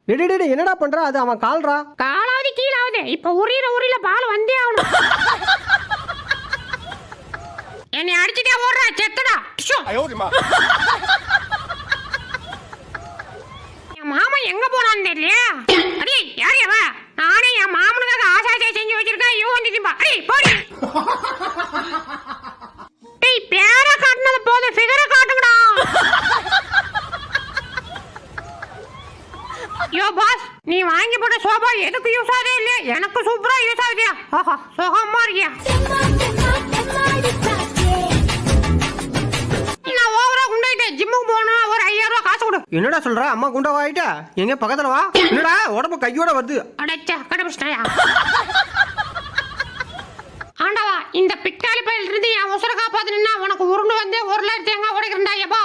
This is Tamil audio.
டேய் என்னடா பண்ற? அது அவன் கால்றா. காலாவது கீழாவது இப்ப உரியில பால் வந்தே ஆகணும். என்னை அடிச்சுட்டே ஓடுறா செத்தடா. என் மாமன் எங்க போனான்னு தெரியலையா? அடி யாரு அவ? நானே என் மாமனுக்காக ஆசாசியா செஞ்சு வச்சிருக்கேன். இவன் வந்து திம்பா. அடி போடி. டேய் பேரை காட்டுனது போதும், ஃபிகரை காட்டுங்கடா. யோ பாஸ், நீ வாங்கி போட்ட சோபா எதுக்கு யூஸ் ஆகுதே இல்லையா? எனக்கு சூப்பரா யூஸ் ஆகுதியா? ஆஹா சுகமா இருக்கியா? நான் ஓவரா குண்டாயிட்டேன். ஜிம்முக்கு போகணும். ஒரு 5000 ரூபாய் காசு கொடு. என்னடா சொல்ற? அம்மா குண்டாவாயிட்ட? எங்க பக்கத்துல வா. என்னடா உடம்பு கையோட வருது? அடச்சா கண்டுபிடிச்சிட்டாயா? ஆண்டவா, இந்த பிக்காளி பையில இருந்து என் உசுர காப்பாத்துனா உனக்கு உருண்டு வந்து 1 லட்சம் தேங்காய் உடைக்கிறேன்டா. எப்பா